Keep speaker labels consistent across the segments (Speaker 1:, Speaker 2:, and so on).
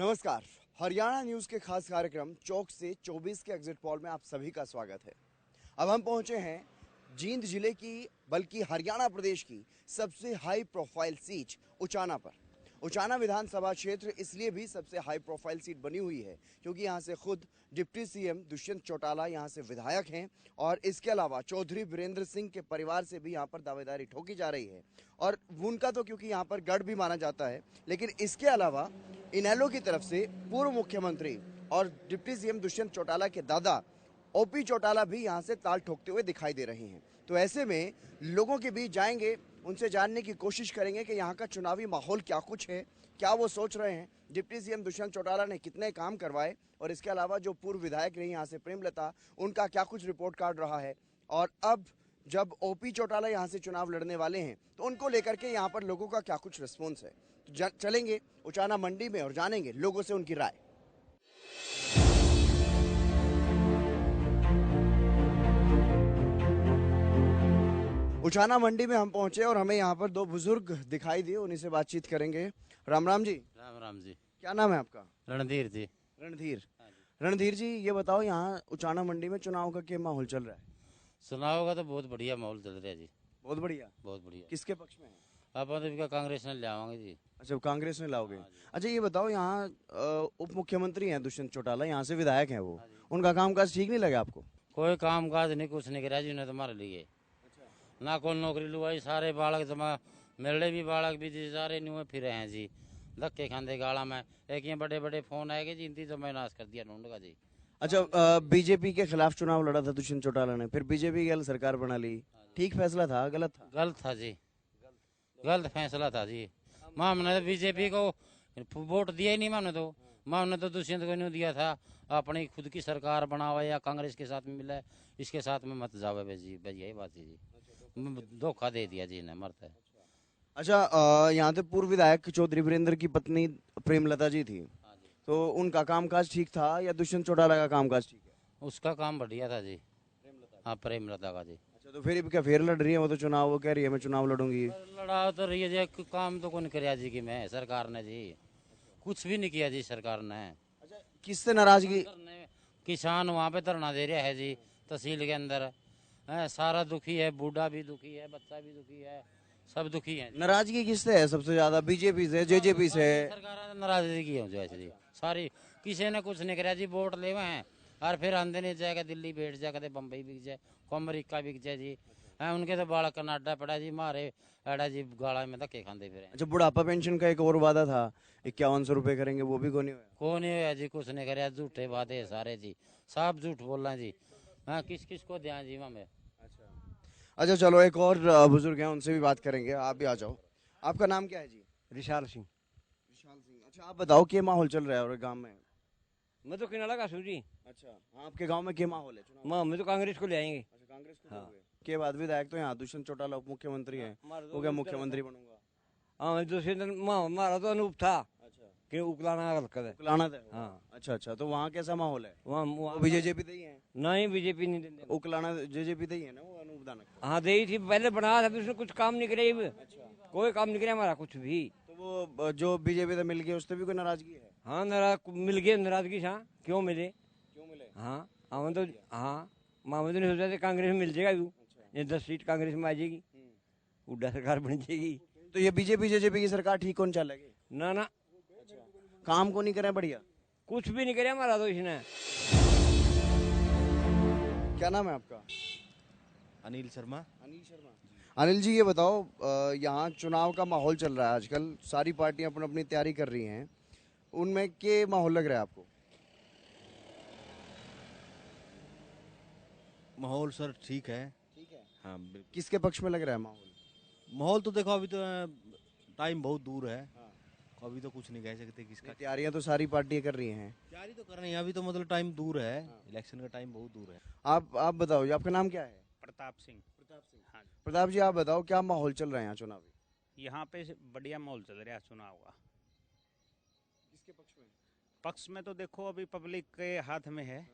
Speaker 1: नमस्कार। हरियाणा न्यूज के खास कार्यक्रम चौक से 24 के एग्जिट पोल में आप सभी का स्वागत है। अब हम पहुंचे हैं जींद जिले की बल्कि हरियाणा प्रदेश की सबसे हाई प्रोफाइल सीट उचाना पर। उचाना विधानसभा क्षेत्र इसलिए भी सबसे हाई प्रोफाइल सीट बनी हुई है क्योंकि यहां से खुद डिप्टी सीएम दुष्यंत चौटाला यहां से विधायक हैं और इसके अलावा चौधरी वीरेंद्र सिंह के परिवार से भी यहां पर दावेदारी ठोकी जा रही है और उनका तो क्योंकि यहां पर गढ़ भी माना जाता है, लेकिन इसके अलावा इनेलो की तरफ से पूर्व मुख्यमंत्री और डिप्टी सीएम दुष्यंत चौटाला के दादा ओपी चौटाला भी यहां से ताल ठोकते हुए दिखाई दे रहे हैं। तो ऐसे में लोगों के बीच जाएंगे, उनसे जानने की कोशिश करेंगे कि यहाँ का चुनावी माहौल क्या कुछ है, क्या वो सोच रहे हैं, डिप्टी सीएम दुष्यंत चौटाला ने कितने काम करवाए और इसके अलावा जो पूर्व विधायक रही यहाँ से प्रेमलता, उनका क्या कुछ रिपोर्ट कार्ड रहा है। और अब जब ओपी चौटाला यहाँ से चुनाव लड़ने वाले हैं तो उनको लेकर के यहाँ पर लोगों का क्या कुछ रिस्पॉन्स है। तो चलेंगे उचाना मंडी में और जानेंगे लोगों से उनकी राय। उचाना मंडी में हम पहुंचे और हमें यहाँ पर दो बुजुर्ग दिखाई दिए, उन्हीं से बातचीत करेंगे। राम राम जी।
Speaker 2: राम राम जी।
Speaker 1: क्या नाम है आपका?
Speaker 2: रणधीर जी।
Speaker 1: रणधीर। रणधीर जी, ये बताओ यहाँ उचाना मंडी में चुनाव का क्या माहौल चल रहा है?
Speaker 2: चुनाव का तो बहुत बढ़िया माहौल चल रहा है जी।
Speaker 1: बहुत बढ़िया।
Speaker 2: बहुत बढ़िया।
Speaker 1: किसके पक्ष में है?
Speaker 2: आप तो कांग्रेस ने ले आवांगे जी।
Speaker 1: अच्छा, कांग्रेस में लाओगे। अच्छा, ये बताओ यहाँ उप मुख्यमंत्री हैं दुष्यंत चौटाला, यहाँ से विधायक हैं वो, उनका कामकाज ठीक नहीं लगा आपको?
Speaker 2: कोई काम काज नहीं, कुछ नहीं करा जी ने तुम्हारे लिए। ना कोई नौकरी लुआई, सारे बालक जमा मेरे भी बालक भी जी सारे न्यू फिरे हैं जी, धक्के खाते गाला में। एक ये बड़े बड़े फोन आएंगे जी, इनती तो मैं नाश कर दिया ढूंढ का जी।
Speaker 1: अच्छा, बीजेपी के खिलाफ चुनाव लड़ा था दुष्यंत चौटाला ने, फिर बीजेपी की सरकार बना ली। ठीक फैसला था, गलत था?
Speaker 2: गलत था जी, गलत फैसला था जी। माँ हमने तो बीजेपी को वोट दिया ही नहीं, हमने तो दुष्यंत को नहीं दिया था। अपनी खुद की सरकार बनावा या कांग्रेस के साथ में मिला, इसके साथ में मत जावे जी, बस यही बात है जी। धोखा दे दिया जी इन्हें, मरता है।
Speaker 1: अच्छा, यहाँ से पूर्व विधायक चौधरी वीरेंद्र की पत्नी प्रेमलता जी थी, तो उनका कामकाज ठीक था या दुष्यंत चौटाला का कामकाज ठीक है?
Speaker 2: उसका काम बढ़िया था जी। हाँ, प्रेमलता का जी।
Speaker 1: अच्छा, तो फिर क्या फिर लड़ रही है वो तो चुनाव? वो कह रही है मैं चुनाव लड़ूंगी।
Speaker 2: लड़ा तो रही है जी, काम तो कौन कराया जी कि मैं सरकार ने जी कुछ भी नहीं किया जी सरकार ने।
Speaker 1: अच्छा, किससे नाराजगी?
Speaker 2: किसान वहाँ पे धरना दे रहा है जी तहसील के अंदर है, सारा दुखी है, बूढ़ा भी दुखी है, बच्चा भी दुखी है, सब दुखी है।
Speaker 1: नाराजगी किससे है सबसे ज्यादा? बीजेपी से, जेजेपी से?
Speaker 2: सरकार नाराजगी है जो जी सारी, किसी ने कुछ नहीं कराया जी। वोट ले हैं और फिर आंदे नहीं जाएगा, दिल्ली बैठ जाए, कदे बम्बई बिक जाए, को अमरीका बिक जाए जी। है उनके तो बालक कनाडा पड़ा जी, मारे एडा जी गाला में धक्के खाते फिर।
Speaker 1: अच्छा, बुढ़ापा पेंशन का एक और वादा था 5100 रुपए करेंगे, वो भी नहीं हुआ?
Speaker 2: कौन है जी, कुछ नहीं कराया, झूठे वादे सारे जी, सब झूठ बोल रहे जी। हाँ, किस किस को ध्यान जी में।
Speaker 1: अच्छा, चलो एक और बुजुर्ग हैं, उनसे भी बात करेंगे। आप भी आ जाओ। आपका नाम क्या है जी?
Speaker 3: रिशाल सिंह।
Speaker 1: विशाल सिंह। अच्छा, आप बताओ क्या माहौल चल रहा है और गांव में?
Speaker 3: मैं तो किनारा का सूजी।
Speaker 1: अच्छा, आपके गांव में क्या माहौल है चुनाव?
Speaker 3: मैं तो कांग्रेस को ले आएंगे।
Speaker 1: अच्छा, कांग्रेस को दोगे। के बाद विधायक तो यहाँ दुष्यंत चौटाला उप मुख्यमंत्री हैं, वो क्या मुख्यमंत्री बनूंगा?
Speaker 3: हाँ, दूसरे दिन हमारा तो अनूप था।
Speaker 1: अच्छा,
Speaker 3: कि उकलाना हरकत है।
Speaker 1: उकलाना था।
Speaker 3: हाँ।
Speaker 1: अच्छा, तो वहाँ कैसा माहौल है?
Speaker 3: वहाँ
Speaker 1: भी जेजेपी ही है?
Speaker 3: नहीं, बीजेपी नहीं देते।
Speaker 1: उकलाना जेजेपी ही है ना, वो अनूप दानक?
Speaker 3: हाँ, दे थी पहले, बनाया था, उसने कुछ काम नहीं करे। कोई काम नहीं करे हमारा कुछ भी।
Speaker 1: तो वो जो बीजेपी से मिल गए उससे भी कोई नाराजगी है?
Speaker 3: हाँ, नाराज मिल गए, नाराजगी। हाँ, क्यों मिले?
Speaker 1: क्यों मिले?
Speaker 3: हाँ, हम तो मामा तो नहीं सोचा था कांग्रेस में मिल जाएगा। ये 10 सीट कांग्रेस में आ जाएगी, उड्डा सरकार बन जाएगी।
Speaker 1: तो ये बीजेपी जेजेपी की सरकार ठीक कौन चलेगी?
Speaker 3: ना ना,
Speaker 1: काम को नहीं करे बढ़िया?
Speaker 3: कुछ भी नहीं करे हमारा तो इसने।
Speaker 1: क्या नाम है आपका?
Speaker 4: अनिल शर्मा।
Speaker 1: अनिल शर्मा। अनिल जी, ये बताओ, यहाँ चुनाव का माहौल चल रहा है आजकल, सारी पार्टियां अपनी अपनी तैयारी कर रही हैं, उनमें क्या माहौल लग रहा है आपको?
Speaker 4: माहौल सर ठीक है।
Speaker 1: ठीक है।
Speaker 4: हाँ बिल्कुल।
Speaker 1: किसके पक्ष में लग रहा है माहौल?
Speaker 4: माहौल तो देखो अभी तो टाइम बहुत दूर है। अभी तो कुछ नहीं कह सकते किसका।
Speaker 1: तैयारियां तो सारी पार्टियां कर रही हैं।
Speaker 4: तैयारी तो कर रही है, अभी तो मतलब टाइम दूर है। इलेक्शन का टाइम बहुत दूर है।
Speaker 1: आप बताओ जी, आपका नाम क्या है?
Speaker 5: प्रताप सिंह। हाँ,
Speaker 1: प्रताप जी, आप बताओ क्या माहौल चल रहा है यहाँ चुनावी?
Speaker 5: यहाँ पे बढ़िया माहौल चल रहा है चुनाव का।
Speaker 1: किसके पक्ष में?
Speaker 5: पक्ष में तो देखो अभी पब्लिक के हाथ में है,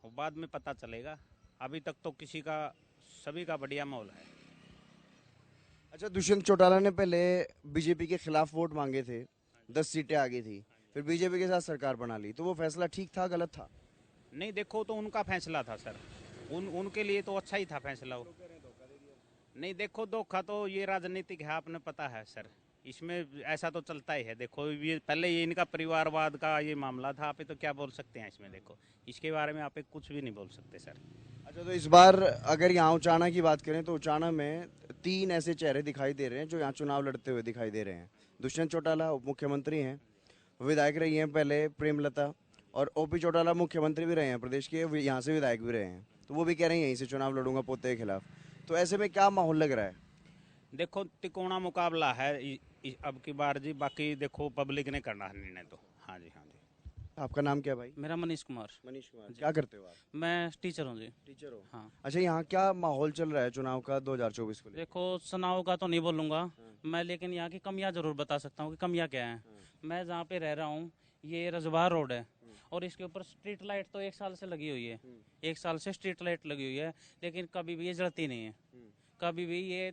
Speaker 5: और बाद में पता चलेगा। अभी तक तो किसी का, सभी का बढ़िया माहौल है।
Speaker 1: अच्छा, दुष्यंत चौटाला ने पहले बीजेपी के खिलाफ वोट मांगे थे, 10 सीटें आ गई थी, फिर बीजेपी के साथ सरकार बना ली, तो वो फैसला ठीक था गलत था?
Speaker 5: नहीं देखो तो उनका फैसला था सर, उनके लिए तो अच्छा ही था फैसला वो। नहीं देखो धोखा तो ये राजनीतिक है, आपने पता है सर, इसमें ऐसा तो चलता ही है। देखो ये पहले ये इनका परिवारवाद का ये मामला था, आप तो क्या बोल सकते हैं इसमें, देखो इसके बारे में आप कुछ भी नहीं बोल सकते सर।
Speaker 1: अच्छा, तो इस बार अगर यहाँ उचाना की बात करें तो उचाना में 3 ऐसे चेहरे दिखाई दे रहे हैं जो यहाँ चुनाव लड़ते हुए दिखाई दे रहे हैं। दुष्यंत चौटाला उप मुख्यमंत्री हैं, विधायक रही हैं पहले प्रेमलता, और ओपी चौटाला मुख्यमंत्री भी रहे हैं प्रदेश के, यहाँ से विधायक भी रहे हैं, तो वो भी कह रहे हैं यहीं से चुनाव लड़ूंगा पोते के खिलाफ। तो ऐसे में क्या माहौल लग रहा है?
Speaker 5: देखो तिकोना मुकाबला है अब की बार जी, बाकी देखो पब्लिक ने करना है निर्णय तो। हाँ जी हाँ जी।
Speaker 1: आपका नाम क्या भाई?
Speaker 6: मेरा मनीष कुमार।
Speaker 1: मनीष कुमार। क्या करते हो आप?
Speaker 6: मैं टीचर हूँ जी।
Speaker 1: टीचर हो?
Speaker 6: हाँ।
Speaker 1: अच्छा, यहाँ क्या माहौल चल रहा है चुनाव का 2024 को लेकर?
Speaker 6: देखो चुनाव का तो नहीं बोलूँगा मैं, लेकिन यहाँ की कमियाँ जरूर बता सकता हूँ कि कमियाँ क्या हैं। मैं जहाँ पे रह रहा हूँ ये रजवार रोड है, और इसके ऊपर स्ट्रीट लाइट तो 1 साल से लगी हुई है, 1 साल से स्ट्रीट लाइट लगी हुई है, लेकिन कभी भी ये जलती नहीं है। कभी भी ये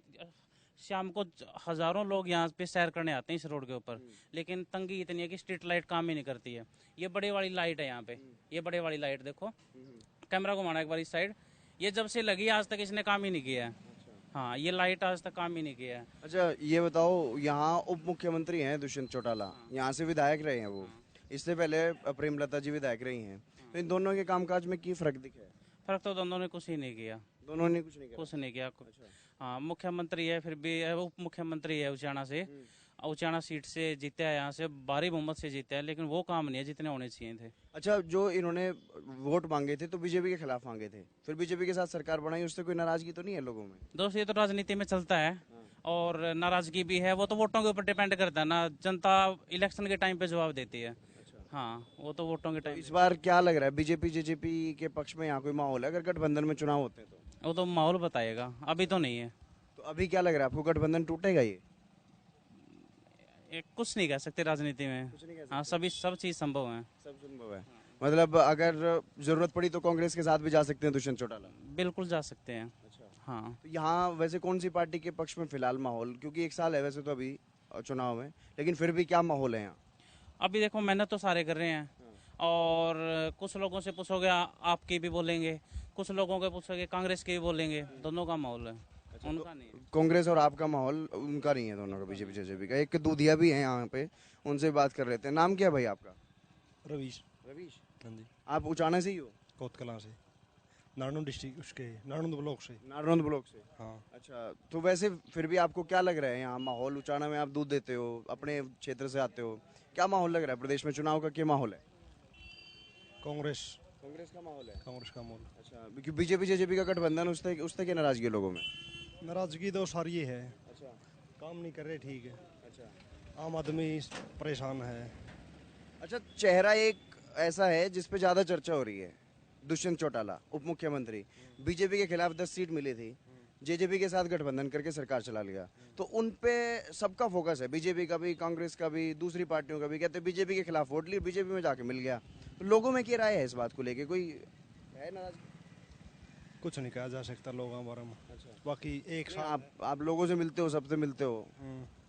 Speaker 6: शाम को हजारों लोग यहाँ पे सैर करने आते हैं इस रोड के ऊपर, लेकिन तंगी इतनी है कि स्ट्रीट लाइट काम ही नहीं करती है। ये बड़े वाली लाइट है यहाँ पे, ये बड़े वाली लाइट देखो, कैमरा घुमाना एक बार इस साइड, ये जब से लगी आज तक इसने काम ही नहीं किया है। हाँ, ये लाइट आज तक काम ही नहीं किया है।
Speaker 1: अच्छा, ये बताओ, यहाँ उप मुख्यमंत्री हैं दुष्यंत चौटाला, यहाँ से विधायक रहे हैं वो, इससे पहले प्रेमलता जी विधायक रही हैं, तो इन दोनों के कामकाज में की फर्क दिखा है?
Speaker 6: फर्क तो दोनों ने कुछ ही नहीं किया।
Speaker 1: दोनों ने कुछ नहीं किया?
Speaker 6: कुछ नहीं किया। हाँ, मुख्यमंत्री है, फिर भी उप मुख्यमंत्री है उचाना से, उचाना सीट से जीता है, यहाँ से भारी बहुमत से जीता है, लेकिन वो काम नहीं है जितने होने चाहिए थे।
Speaker 1: अच्छा, जो इन्होंने वोट मांगे थे तो बीजेपी के खिलाफ मांगे थे, फिर बीजेपी के साथ सरकार बनाई, उससे कोई नाराजगी तो नहीं है लोगों में?
Speaker 6: दोस्त ये तो राजनीति में चलता है, और नाराजगी भी है, वो तो वोटों के ऊपर डिपेंड करता है ना, जनता इलेक्शन के टाइम पे जवाब देती है। हाँ, वो तो वोटों के टाइम।
Speaker 1: इस बार क्या लग रहा है, बीजेपी जेजेपी के पक्ष में यहाँ कोई माहौल है अगर गठबंधन में चुनाव होते हैं तो?
Speaker 6: वो तो माहौल बताएगा, अभी तो नहीं है।
Speaker 1: तो अभी क्या लग रहा है आपको, गठबंधन टूटेगा ये?
Speaker 6: कुछ नहीं कह सकते राजनीति में। हाँ, सब चीज संभव है।
Speaker 1: सब संभव है। मतलब अगर जरूरत पड़ी तो कांग्रेस के साथ भी जा सकते हैं दुष्यंत चौटाला?
Speaker 6: बिल्कुल जा सकते हैं।
Speaker 1: अच्छा।
Speaker 6: हाँ,
Speaker 1: तो यहाँ वैसे कौन सी पार्टी के पक्ष में फिलहाल माहौल, क्योंकि 1 साल है वैसे तो अभी चुनाव में, लेकिन फिर भी क्या माहौल है यहाँ?
Speaker 6: अभी देखो मेहनत तो सारे कर रहे हैं, और कुछ लोगों से पूछोगे आपके भी बोलेंगे, कुछ लोगों के पूछोगे कांग्रेस के भी बोलेंगे, दोनों का माहौल है। उनका नहीं है।
Speaker 1: कांग्रेस और आपका माहौल उनका नहीं है, दोनों का, बीजेपी जेजेपी का। एक दूधिया भी है यहाँ पे, उनसे बात कर लेते हैं। नाम क्या है भाई आपका?
Speaker 7: रवीश।
Speaker 1: रवीश।
Speaker 7: हाँ जी।
Speaker 1: आप उचाना से ही हो?
Speaker 7: कोतकला से, नारनौल डिस्ट्रिक्ट, उसके नारनौल ब्लॉक से।
Speaker 1: नारनौल ब्लॉक से?
Speaker 7: हाँ।
Speaker 1: अच्छा, तो वैसे फिर भी आपको क्या लग रहा है यहाँ माहौल? उचाना में आप दूध देते हो, अपने क्षेत्र से आते हो, क्या माहौल लग रहा है प्रदेश में चुनाव का, क्या माहौल है?
Speaker 7: कांग्रेस।
Speaker 1: कांग्रेस का माहौल है?
Speaker 7: कांग्रेस का माहौल।
Speaker 1: अच्छा, क्योंकि बीजेपी जेजेपी का गठबंधन, उससे क्या नाराजगी है लोगों में?
Speaker 7: नाराजगी तो सारी है।
Speaker 1: अच्छा।
Speaker 7: काम नहीं कर रहे, ठीक है।
Speaker 1: अच्छा।
Speaker 7: आम आदमी परेशान है।
Speaker 1: अच्छा, चेहरा एक ऐसा है जिस पे ज्यादा चर्चा हो रही है, दुष्यंत चौटाला उप मुख्यमंत्री, बीजेपी के खिलाफ 10 सीट मिली थी, जेजेपी के साथ गठबंधन करके सरकार चला लिया, तो उन पे सबका फोकस है, बीजेपी का भी, कांग्रेस का भी, दूसरी पार्टियों का भी। कहते बीजेपी के खिलाफ वोट लिए, बीजेपी में जाके मिल गया, तो लोगों में क्या राय है इस बात को लेके, कोई है नाराजगी?
Speaker 7: कुछ नहीं कहा जा सकता लोगों बारे में। अच्छा। बाकी एक साल
Speaker 1: आप लोगों से मिलते हो, सबसे मिलते हो,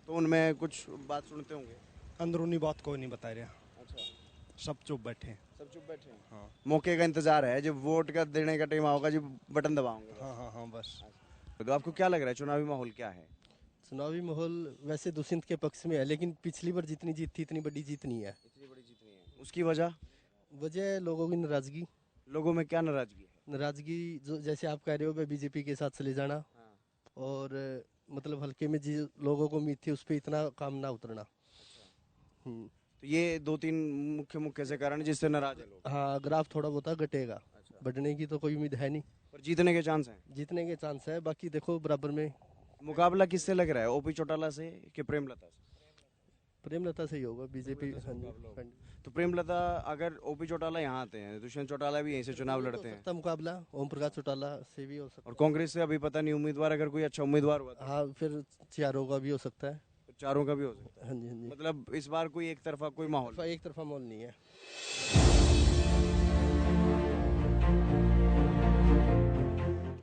Speaker 1: तो उनमें कुछ बात सुनते होंगे?
Speaker 7: अंदरूनी बात कोई नहीं बता रहा।
Speaker 1: अच्छा।
Speaker 7: सब चुप बैठे हैं।
Speaker 1: सब चुप बैठे हैं?
Speaker 7: हाँ।
Speaker 1: मौके का इंतजार है, जब वोट का देने का टाइम होगा जब बटन दबाओगे?
Speaker 7: हाँ हाँ हाँ, बस।
Speaker 1: तो आपको क्या लग रहा है चुनावी माहौल क्या है?
Speaker 8: चुनावी माहौल वैसे दुष्यंत के पक्ष में है, लेकिन पिछली बार जितनी जीत थी इतनी बड़ी जीत नहीं है।
Speaker 1: इतनी बड़ी जीत नहीं है, उसकी वजह
Speaker 8: लोगों की नाराजगी।
Speaker 1: लोगों में क्या नाराजगी है?
Speaker 8: नाराजगी जो जैसे आप कह रहे हो बीजेपी के साथ चले जाना, और मतलब हल्के में जी लोगों को उम्मीद थी उस पर इतना काम ना उतरना।
Speaker 1: तो ये 2-3 मुख्य से कारण जिससे नाराज है लोग।
Speaker 8: हाँ, ग्राफ थोड़ा बहुत घटेगा, बढ़ने की तो कोई उम्मीद है नहीं,
Speaker 1: पर जीतने के चांस हैं?
Speaker 8: जीतने के चांस है। बाकी देखो बराबर में
Speaker 1: मुकाबला किससे लग रहा है, ओपी चौटाला से कि प्रेमलता से?
Speaker 8: प्रेमलता से ही होगा, बीजेपी।
Speaker 1: तो प्रेमलता, अगर ओपी चौटाला यहाँ आते हैं, दुष्यंत चौटाला भी यहीं से चुनाव लड़ते हैं,
Speaker 8: मुकाबला ओम प्रकाश चौटाला से भी हो सकता है,
Speaker 1: और कांग्रेस से अभी पता नहीं उम्मीदवार, अगर कोई अच्छा उम्मीदवार हुआ तो?
Speaker 8: हाँ, फिर चारों का भी हो सकता है।
Speaker 1: चारों का भी हो सकता है?
Speaker 8: हाँ जी, हाँ जी।
Speaker 1: मतलब इस बार कोई एक तरफा कोई माहौल?
Speaker 8: एक तरफा माहौल नहीं है।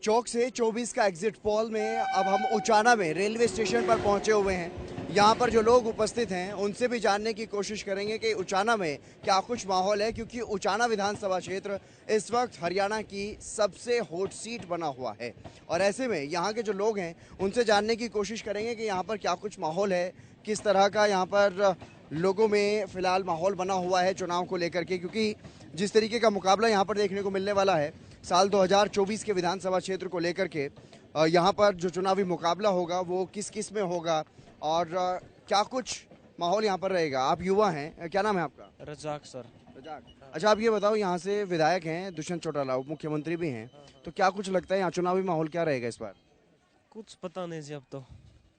Speaker 1: चौक से 24 का एग्जिट पोल में अब हम उचाना में रेलवे स्टेशन पर पहुंचे हुए हैं। यहाँ पर जो लोग उपस्थित हैं उनसे भी जानने की कोशिश करेंगे कि उचाना में क्या कुछ माहौल है, क्योंकि उचाना विधानसभा क्षेत्र इस वक्त हरियाणा की सबसे हॉट सीट बना हुआ है। और ऐसे में यहाँ के जो लोग हैं उनसे जानने की कोशिश करेंगे कि यहाँ पर क्या कुछ माहौल है, किस तरह का यहाँ पर लोगों में फिलहाल माहौल बना हुआ है चुनाव को लेकर के, क्योंकि जिस तरीके का मुकाबला यहाँ पर देखने को मिलने वाला है साल 2024 के विधानसभा क्षेत्र को लेकर के, यहाँ पर जो चुनावी मुकाबला होगा वो किस किस में होगा और क्या कुछ माहौल यहाँ पर रहेगा। आप युवा हैं, क्या नाम है आपका?
Speaker 9: रजाक सर।
Speaker 1: रजाक। अच्छा, आप ये बताओ, यहाँ से विधायक हैं दुष्यंत चौटाला, उप मुख्यमंत्री भी हैं, तो क्या कुछ लगता है यहाँ चुनावी माहौल क्या रहेगा इस बार?
Speaker 9: कुछ पता नहीं जी, अब तो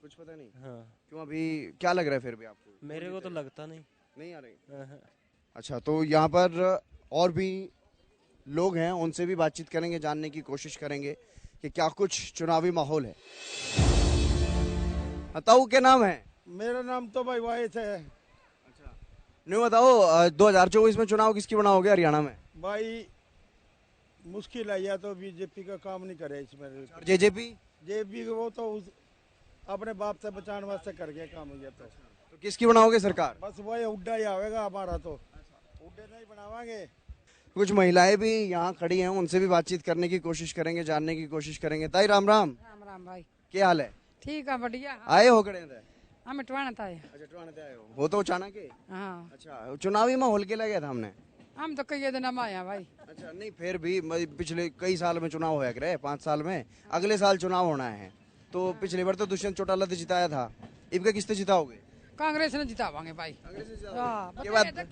Speaker 1: कुछ पता नहीं।
Speaker 9: हाँ,
Speaker 1: क्यों, अभी क्या लग रहा है फिर भी आपको?
Speaker 9: मेरे को तो लगता नहीं।
Speaker 1: नहीं आ रही।
Speaker 9: हाँ।
Speaker 1: अच्छा, तो यहाँ पर और भी लोग हैं, उनसे भी बातचीत करेंगे, जानने की कोशिश करेंगे कि क्या कुछ चुनावी माहौल है। बताओ क्या नाम है?
Speaker 10: मेरा नाम तो भाई वाहिद है।
Speaker 1: अच्छा, नहीं बताओ, 2024 में चुनाव किसकी बना हो गया हरियाणा में?
Speaker 10: भाई मुश्किल है, या तो बीजेपी का काम नहीं करे इसमें। जेपी वो तो अपने बाप से बचाने वास्ते कर गया काम हो गया। तो
Speaker 1: किसकी बनाओगे सरकार?
Speaker 10: बस वही उड्डा ही आवेगा हमारा, तो उड्डे नहीं बनावांगे।
Speaker 1: कुछ महिलाएं भी यहाँ खड़ी हैं, उनसे भी बातचीत करने की कोशिश करेंगे, जानने की कोशिश करेंगे। ताई राम राम।
Speaker 11: राम राम भाई।
Speaker 1: क्या हाल है?
Speaker 11: ठीक है, बढ़िया।
Speaker 1: आए हो खड़े थे?
Speaker 11: हम टवाना था।
Speaker 1: अच्छा, टवाना से आए हो। वो तो उचाना के?
Speaker 11: हाँ।
Speaker 1: अच्छा, चुनावी माहौल के लगे था हमने।
Speaker 11: हम तो कई दिन हम आया भाई।
Speaker 1: अच्छा, नहीं फिर भी पिछले कई साल में चुनाव होया करे, 5 साल में, अगले साल चुनाव होना है। तो पिछली बार तो दुष्यंत चौटाला ने जिताया था, इनका किससे जिताओगे?
Speaker 11: कांग्रेस ने जितावांगे भाई।
Speaker 1: के बाद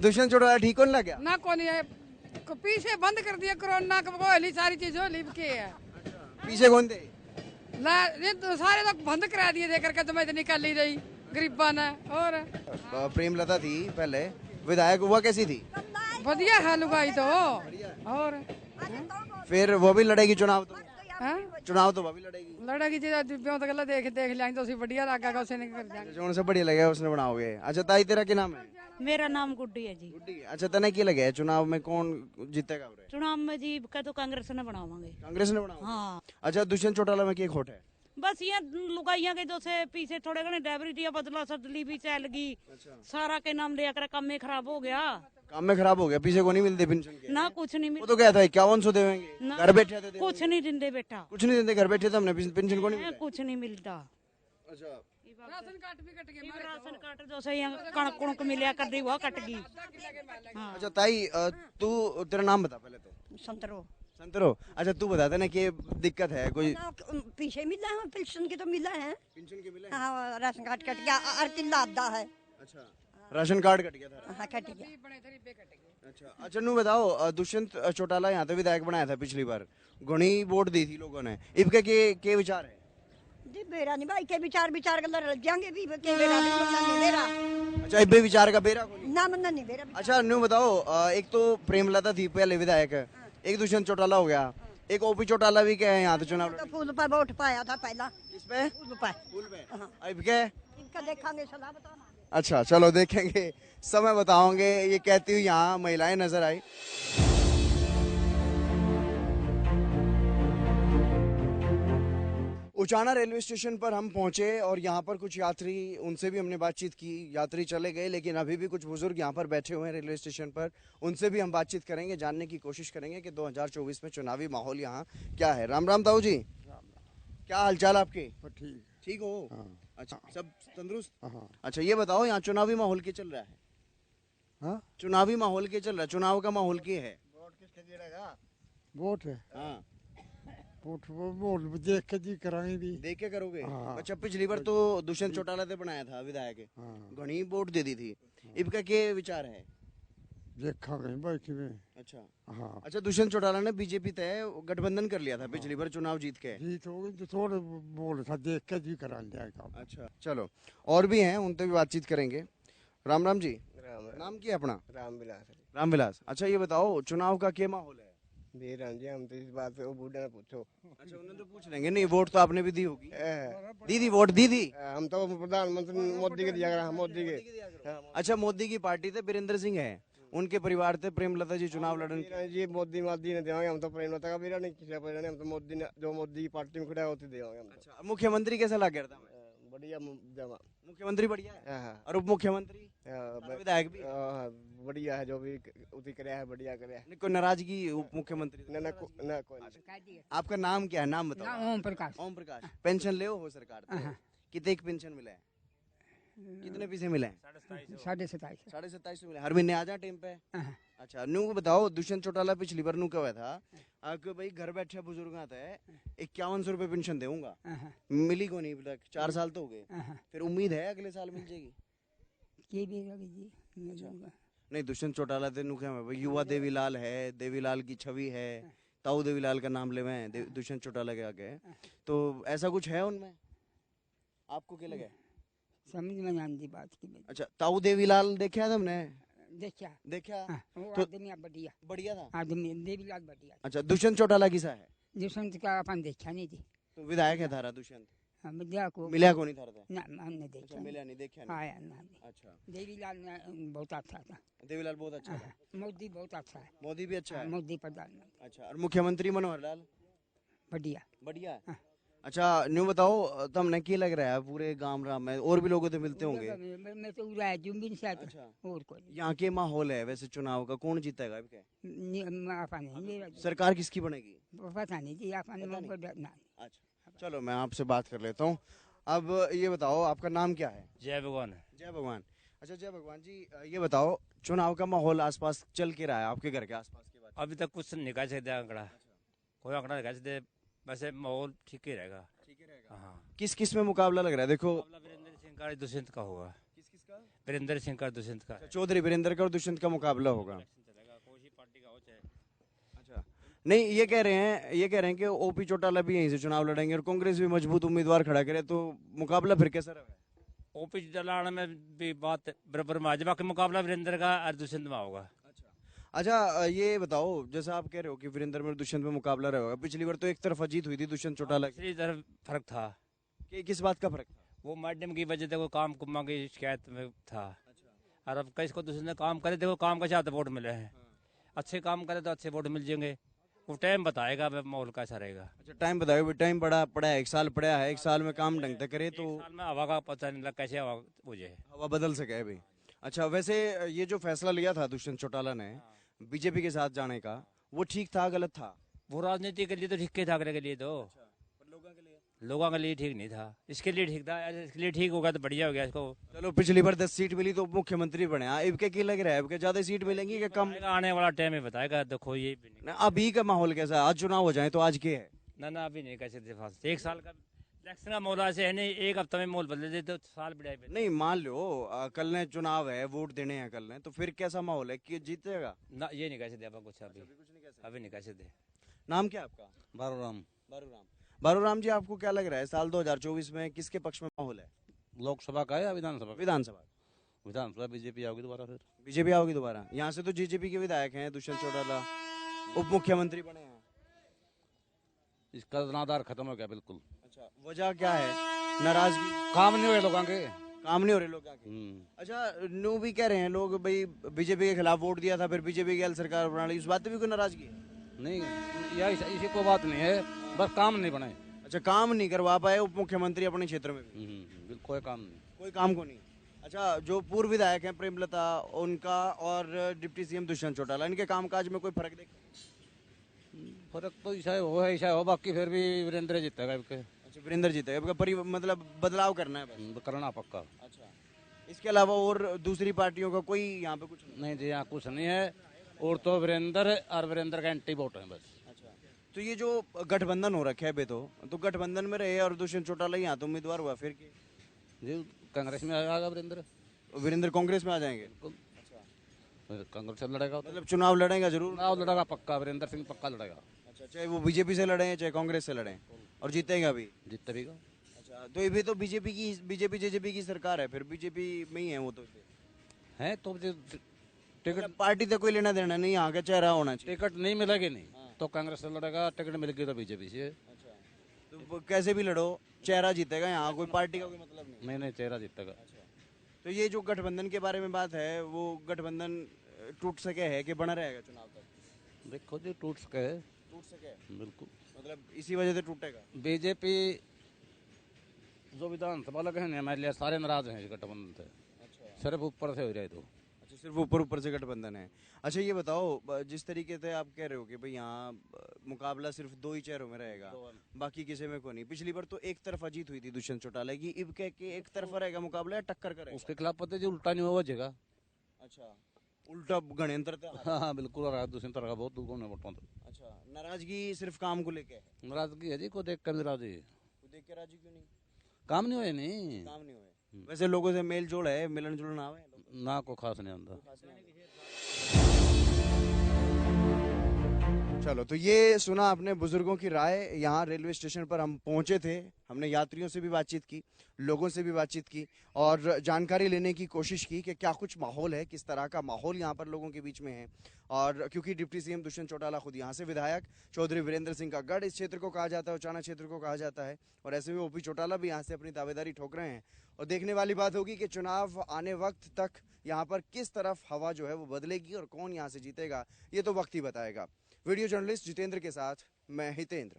Speaker 1: दुष्यंत चौटाला ठीक होने लग गया
Speaker 11: ना? कौन है पीछे बंद कर दिया कोरोना का, वो सारी चीज हो ली के है।
Speaker 1: पीछे कौन थे?
Speaker 11: ये तो सारे तो बंद करा दिए देकर के, तो मैं निकल ही रही गरीबा ने। और
Speaker 1: प्रेमलता थी पहले विधायक, हुआ कैसी थी?
Speaker 11: बढ़िया है लुगाई तो। और
Speaker 1: फिर वो भी लड़ेगी चुनाव? तो चुनाव तो वो भी
Speaker 11: लड़ेगी जी, तो गला देख लेंगे तो उसी बढ़िया लगेगा, उसे नहीं कर जाएंगे
Speaker 1: जो उनसे बढ़िया लगेगा उसने बनाओगे। अच्छा ताई, तेरा क्या नाम है?
Speaker 12: मेरा नाम गुड्डी है जी।
Speaker 1: गुड्डी। अच्छा, तने क्या लगे चुनाव में कौन जीतेगा?
Speaker 12: चुनाव में जी का तो कांग्रेस ने बनावांगे।
Speaker 1: कांग्रेस ने बनाओगे?
Speaker 12: हाँ।
Speaker 1: अच्छा, दुष्यंत चौटाला में क्या खोट है?
Speaker 12: बस ये लुगाइया के जो से पीछे थोड़े घने डायबिटीज बदला सदली भी चल गई। सारा के नाम लिया कर काम में खराब हो गया।
Speaker 1: काम में खराब हो गया? पीछे को नहीं मिलते पेंशन के?
Speaker 12: ना कुछ नहीं मिलता।
Speaker 1: वो तो क्या था 5100 देंगे, घर बैठे थे?
Speaker 12: कुछ नहीं देंगे बेटा,
Speaker 1: कुछ नहीं देते, घर बैठे थे हमने, पेंशन को नहीं,
Speaker 12: कुछ नहीं मिलता।
Speaker 1: अच्छा,
Speaker 11: राशन कार्ड भी कट गया।
Speaker 12: राशन कार्ड जो से कणक कुणक मिलिया कर दी वो कट गई।
Speaker 1: अच्छा ताई, तू तेरा नाम बता पहले तो।
Speaker 13: संतरो।
Speaker 1: संतरो। अच्छा, तू बता देना कि दिक्कत है कोई?
Speaker 13: पीछे मिला है, पेंशन के तो मिला है।
Speaker 1: पेंशन के मिले?
Speaker 13: हाँ, राशन कार्ड कट गया, अर्तिल्ला अद्दा है।
Speaker 1: अच्छा, राशन कार्ड कट गया था?
Speaker 13: हाँ, कट गया।
Speaker 1: अच्छा, नू बताओ, दुष्यंत चौटाला यहाँ तो विधायक बनाया था पिछली बार, घनी वोट दी थी लोगों ने, इनके के विचार है?
Speaker 13: जी बेरा नहीं भाई, के विचार गलत रल जाएंगे भी, के बेरा भी मन्ना नहीं बेरा।
Speaker 1: अच्छा, इब्बे विचार का बेरा कोनी?
Speaker 13: ना मन्ना नहीं बेरा।
Speaker 1: अच्छा, नू बताओ, एक तो प्रेमलता थी पहले विधायक, एक दुष्यंत चौटाला हो गया, एक ओपी चौटाला भी क्या है यहाँ तो चुनाव?
Speaker 13: तो फूल पर वोट पाया था पहला।
Speaker 1: किसपे?
Speaker 13: फूल पे।
Speaker 1: फूल पे। अब क्या?
Speaker 13: इनका देखेंगे, सलाह बताना।
Speaker 1: अच्छा, चलो देखेंगे, समय बताओगे। ये कहती हुई यहाँ महिलाएं नजर आई। उचाना रेलवे स्टेशन पर हम पहुंचे और यहाँ पर कुछ यात्री, उनसे भी हमने बातचीत की। यात्री चले गए लेकिन अभी भी कुछ बुजुर्ग यहाँ पर बैठे हुए हैं रेलवे स्टेशन पर, उनसे भी हम बातचीत करेंगे, जानने की कोशिश करेंगे कि 2024 में चुनावी माहौल यहाँ क्या है। राम राम ताऊ जी, क्या हालचाल आपके? ठीक हो? अच्छा, सब तंदुरुस्त? अच्छा, ये बताओ यहाँ चुनावी माहौल क्या चल रहा है?
Speaker 14: हाँ?
Speaker 1: चुनावी माहौल क्या चल रहा है? चुनाव का माहौल क्या है?
Speaker 14: वोट किसके गिरेगा? वोट है।
Speaker 1: हाँ,
Speaker 14: वोट देख के जी कराएंगे भी।
Speaker 1: देख के करोगे?
Speaker 14: हाँ।
Speaker 1: अच्छा, पिछली बार तो दुष्यंत चौटाला ने बनाया था विधायक, घनी वोट दे दी थी, इनका क्या विचार है?
Speaker 14: देखा कहीं बैठी में।
Speaker 1: अच्छा।
Speaker 14: हाँ।
Speaker 1: अच्छा, दुष्यंत चौटाला ने बीजेपी तय गठबंधन कर लिया था पिछली बार चुनाव जीत के।
Speaker 14: जीत हो गई तो थोड़े बोल था, देख के जी करा जाएगा।
Speaker 1: अच्छा, चलो, और भी हैं, उनसे भी बातचीत करेंगे। राम राम जी। नाम क्या है अपना?
Speaker 15: रामविलास।
Speaker 1: रामविलास। अच्छा, ये बताओ चुनाव का क्या माहौल है?
Speaker 15: बेराम जी, हम तो इस बात पे वो बूढ़ा ने पूछो।
Speaker 1: अच्छा, उन्हें तो पूछ लेंगे। नहीं, वोट तो आपने भी दी होगी। दी वोट दी थी?
Speaker 15: हम तो प्रधानमंत्री मोदी के दिया, मोदी के।
Speaker 1: अच्छा, मोदी की पार्टी थे, वीरेंद्र सिंह है, उनके परिवार थे प्रेमलता जी चुनाव लड़ने।
Speaker 15: जी मोदी ने देवांगे, हम तो प्रेमलता का बेरा नहीं, किसी का नहीं, हम तो मोदी ने जो मोदी की पार्टी में खड़ा होती देवांगे।
Speaker 1: अच्छा, मुख्यमंत्री कैसा लग गया था?
Speaker 15: बढ़िया जमा।
Speaker 1: मुख्यमंत्री बढ़िया है और उप मुख्यमंत्री और विधायक भी
Speaker 15: बढ़िया है, जो भी उसी करे है बढ़िया करे है।
Speaker 1: नहीं, कोई नाराजगी उप मुख्यमंत्री से?
Speaker 15: ना कोई नहीं।
Speaker 1: आपका नाम क्या है, नाम बताओ।
Speaker 11: ओम प्रकाश।
Speaker 1: ओम प्रकाश। पेंशन ले हो सरकार से? कितने की पेंशन मिला है? कितने पैसे मिले हैं?
Speaker 11: 27.5
Speaker 1: 27.5 मिले हर महीने। आ जा टाइम पे। अच्छा, नू बताओ, दुष्यंत चौटाला पिछली बार नू क्या हुआ था कि भाई घर बैठे बुजुर्ग आता है 5100 रुपए पेंशन दूंगा, मिली को नहीं अभी तक, 4 साल तो हो गए। फिर उम्मीद है अगले साल मिल जाएगी? नहीं, दुष्यंत चौटाला ते नू क्या है, युवा देवीलाल है, देवीलाल की छवि है, ताऊ देवीलाल का नाम ले मैं दुष्यंत चौटाला के आगे, तो ऐसा कुछ है उनमें? आपको क्या लगे?
Speaker 11: समझ में नहीं आती बात की।
Speaker 1: अच्छा, ताऊ देवीलाल देखा है तुमने? देखा
Speaker 11: वो
Speaker 1: तो
Speaker 11: आदमी बढ़िया
Speaker 1: बढ़िया था
Speaker 11: आदमी, देवीलाल बढ़िया।
Speaker 1: अच्छा, दुष्यंत चौटाला किसा है?
Speaker 11: दुष्यंत का अपन देखा नहीं थी।
Speaker 1: तो विधायक है थारा दुष्यंत?
Speaker 11: मिला को
Speaker 1: नहीं थारा था
Speaker 11: ना, हमने देखा।
Speaker 1: मिला नहीं, देखा नहीं।
Speaker 11: आया ना। अच्छा, देवीलाल बहुत अच्छा था।
Speaker 1: देवीलाल बहुत अच्छा था।
Speaker 11: मोदी बहुत अच्छा है।
Speaker 1: मोदी भी अच्छा है।
Speaker 11: मोदी प्रधानमंत्री।
Speaker 1: अच्छा, और मुख्यमंत्री मनोहर लाल?
Speaker 11: बढ़िया
Speaker 1: बढ़िया है। अच्छा, न्यू बताओ, तुमने क्या लग रहा है पूरे गांव राम में और भी लोगों से मिलते होंगे?
Speaker 11: मैं तो उड़ा जुम्बिन से आता। अच्छा, और कोई
Speaker 1: यहाँ के माहौल है वैसे चुनाव का, कौन जीतेगा अब क्या?
Speaker 11: नहीं,
Speaker 1: सरकार किसकी बनेगी?
Speaker 11: पता नहीं जी,
Speaker 1: अच्छा, चलो मैं आपसे बात कर लेता हूँ। अब ये बताओ, आपका नाम क्या है?
Speaker 16: जय भगवान।
Speaker 1: जय भगवान। अच्छा, जय भगवान जी, ये बताओ, चुनाव का माहौल आसपास चल के रहा है आपके घर के आसपास की बात?
Speaker 16: अभी तक कुछ नहीं कह सकते आंकड़ा, कोई आंकड़ा नहीं कह सकते, वैसे माहौल ठीक ही रहेगा। ठीक ही रहेगा। हाँ।
Speaker 1: किस किस में मुकाबला लग रहा है? देखो,
Speaker 16: वीरेंद्र सिंह का दुष्यंत का होगा। किस का? वीरेंद्र सिंह का दुष्यंत का।
Speaker 1: चौधरी वीरेंद्र का और दुष्यंत का मुकाबला होगा। अच्छा, नहीं, ये कह रहे हैं कि ओपी चौटाला भी यहीं से चुनाव लड़ेंगे और कांग्रेस भी मजबूत उम्मीदवार खड़ा करे, तो मुकाबला फिर कैसा रहेगा?
Speaker 16: ओपी चौटाला में भी बात बराबर में आ जाए, बाकी मुकाबला वीरेंद्र का और दुष्यंत में होगा।
Speaker 1: अच्छा, ये बताओ, जैसा आप कह रहे हो कि वीरेंद्र में दुष्यंत में मुकाबला रहेगा, पिछली बार तो एक तरफ जीत हुई थी दुष्यंत चौटाला की।
Speaker 16: पिछली तरफ फर्क था।
Speaker 1: किस बात का फर्क था?
Speaker 16: वो मैडम की वजह से वो काम कुम्मा की शिकायत में था। और अब कई को दूसरे ने काम करे, देखो काम का चाहते वोट मिले हैं, अच्छे काम करे तो अच्छे वोट मिल जाएंगे। वो टाइम बताएगा माहौल कैसा रहेगा।
Speaker 1: अच्छा, टाइम बताएगा। टाइम पड़ा है, 1 साल पड़ा है, 1 साल में काम ढंग से करे तो
Speaker 16: 1 साल में हवा का पता नहीं लगा कैसे हवा हो जाए,
Speaker 1: हवा बदल सके अभी। अच्छा, वैसे ये जो फैसला लिया था दुष्यंत चौटाला ने बीजेपी के साथ जाने का, वो ठीक था गलत था?
Speaker 16: वो राजनीति के लिए तो ठीक था, के लिए तो लोगों के लिए ठीक नहीं था, इसके लिए ठीक था। इसके लिए ठीक होगा तो बढ़िया हो गया इसको।
Speaker 1: चलो, पिछली बार 10 सीट मिली तो मुख्यमंत्री बने, अब क्या लग रहा है, अब ज्यादा सीट मिलेंगी कि कम?
Speaker 16: आने वाला टाइम ही बताएगा। देखो ये
Speaker 1: अभी का माहौल कैसा है? आज चुनाव हो जाए तो आज क्या है?
Speaker 16: ना अभी नहीं कह सकते। 1 साल का इलेक्शन का माहौल ऐसे है नहीं, 1 हफ्ते में माहौल बदल दे तो साल बढ़ाए।
Speaker 1: नहीं, मान लो कल ने चुनाव है, वोट देने हैं कल ने, तो फिर कैसा माहौल है कि जीतेगा?
Speaker 16: ना, ये नहीं कह सकते आप कुछ अभी नहीं कह सकते।
Speaker 1: नाम क्या आपका?
Speaker 17: बारूराम।
Speaker 1: बारूराम जी, आपको क्या लग रहा है साल 2024 में किसके पक्ष में माहौल है?
Speaker 17: लोकसभा का है या विधानसभा?
Speaker 1: विधानसभा
Speaker 17: बीजेपी आओगी दोबारा। फिर
Speaker 1: बीजेपी आओगी दोबारा। यहाँ से तो बीजेपी के विधायक हैं, दुष्यंत चौटाला उप मुख्यमंत्री बने हैं।
Speaker 17: इसका दानादार खत्म हो गया बिल्कुल।
Speaker 1: अच्छा, वजह क्या है? नाराजगी?
Speaker 17: काम नहीं हो रहे लोगों के।
Speaker 1: काम नहीं हो रहे लोगों के। अच्छा, न्यू भी कह रहे हैं लोग, भाई बीजेपी के खिलाफ वोट दिया था, फिर बीजेपी की सरकार बना ली, इस बात पे भी कोई नाराजगी है?
Speaker 17: नहीं, इसी कोई बात नहीं है, बस काम नहीं बनाए।
Speaker 1: अच्छा, काम नहीं करवा पाए उप मुख्यमंत्री अपने क्षेत्र में भी?
Speaker 17: कोई काम नहीं,
Speaker 1: कोई काम को नहीं। अच्छा, जो पूर्व विधायक हैं प्रेमलता, उनका और डिप्टी सीएम दुष्यंत चौटाला, इनके कामकाज में कोई फर्क देखते?
Speaker 17: फर्क तो ऐसा हो, बाकी फिर भी वीरेंद्र जीतेगा।
Speaker 1: अच्छा, वीरेंद्र जीतेगा, मतलब बदलाव करना है?
Speaker 17: करना पक्का।
Speaker 1: अच्छा, इसके अलावा और दूसरी पार्टियों का कोई यहाँ पे कुछ
Speaker 17: नहीं जी, यहाँ कुछ नहीं है, और तो वीरेंद्र और वीरेंद्र का एंटी वोट है बस।
Speaker 1: अच्छा, तो ये जो गठबंधन हो रखे है तो गठबंधन में रहे और दुष्यंत चौटाला यहाँ तो उम्मीदवार हुआ, फिर
Speaker 17: जी कांग्रेस में आएगा
Speaker 1: वीरेंद्र कांग्रेस में आ जाएंगे?
Speaker 17: कांग्रेस से लड़ेगा,
Speaker 1: मतलब चुनाव लड़ेगा जरूर?
Speaker 17: चुनाव लड़ेगा पक्का, वीरेंद्र सिंह पक्का लड़ेगा।
Speaker 1: अच्छा, चाहे वो बीजेपी से लड़े चाहे कांग्रेस से लड़े, और जीतेगा भी?
Speaker 17: जीतेगा।
Speaker 1: अच्छा, तो ये भी तो बीजेपी जेजेपी की सरकार है, फिर बीजेपी में ही है वो तो
Speaker 17: है। तो
Speaker 1: टिकट पार्टी तो कोई लेना देना नहीं, यहाँ का चेहरा होना चाहिए।
Speaker 17: टिकट नहीं मिलेगी नहीं तो कांग्रेस से लड़ेगा, टिकट मिलेगी तो बीजेपी से।
Speaker 1: अच्छा, तो कैसे भी लड़ो चेहरा जीतेगा, यहाँ कोई पार्टी का कोई मतलब
Speaker 17: नहीं, चेहरा जीतेगा।
Speaker 1: तो ये जो गठबंधन के बारे में बात है, वो गठबंधन टूट सके है कि बना रहेगा चुनाव तक?
Speaker 17: देखो जी, टूट सके
Speaker 1: बिल्कुल, मतलब इसी वजह से टूटेगा।
Speaker 17: बीजेपी जो विधानसभा लगे हैं एमएलए सारे नाराज हैं इस गठबंधन से। सिर्फ ऊपर से हो रहे तो।
Speaker 1: अच्छा, सिर्फ ऊपर से गठबंधन है। अच्छा ये बताओ, जिस तरीके से आप कह रहे हो कि भाई यहाँ मुकाबला सिर्फ 2 ही चेहरों में रहेगा, बाकी किसी में को नहीं। पिछली बार तो एक तरफा जीत हुई थी दुष्यंत चौटाला की, इब कह के एक तरफा रहेगा मुकाबला या टक्कर करेगा?
Speaker 17: उसके खिलाफ पता है जो उल्टा नहीं हुआ जगह।
Speaker 1: अच्छा, उल्टा गणतंत्र था।
Speaker 17: हाँ बिल्कुल, दुष्यंत का बहुत दूर होने वोटों से।
Speaker 1: अच्छा, नाराजगी सिर्फ काम को लेके है?
Speaker 17: नाराजगी है जी, को देख कर नाराजगी।
Speaker 1: को देख के राजी क्यों नहीं?
Speaker 17: काम नहीं हुए नहीं।
Speaker 1: काम नहीं हुए। वैसे लोगों से मेल जोड़ है, मिलन जुलना है
Speaker 17: ना, को खास नहीं आता।
Speaker 1: चलो, तो ये सुना आपने बुजुर्गों की राय। यहाँ रेलवे स्टेशन पर हम पहुंचे थे, हमने यात्रियों से भी बातचीत की, लोगों से भी बातचीत की और जानकारी लेने की कोशिश की कि क्या कुछ माहौल है, किस तरह का माहौल यहाँ पर लोगों के बीच में है। और क्योंकि डिप्टी सीएम दुष्यंत चौटाला खुद यहाँ से विधायक, चौधरी वीरेंद्र सिंह का गढ़ इस क्षेत्र को कहा जाता है, उचाना क्षेत्र को कहा जाता है, और ऐसे में ओपी चौटाला भी यहाँ से अपनी दावेदारी ठोक रहे हैं। और देखने वाली बात होगी कि चुनाव आने वक्त तक यहाँ पर किस तरफ हवा जो है वो बदलेगी और कौन यहाँ से जीतेगा, ये तो वक्त ही बताएगा। वीडियो जर्नलिस्ट जितेंद्र के साथ मैं हितेंद्र।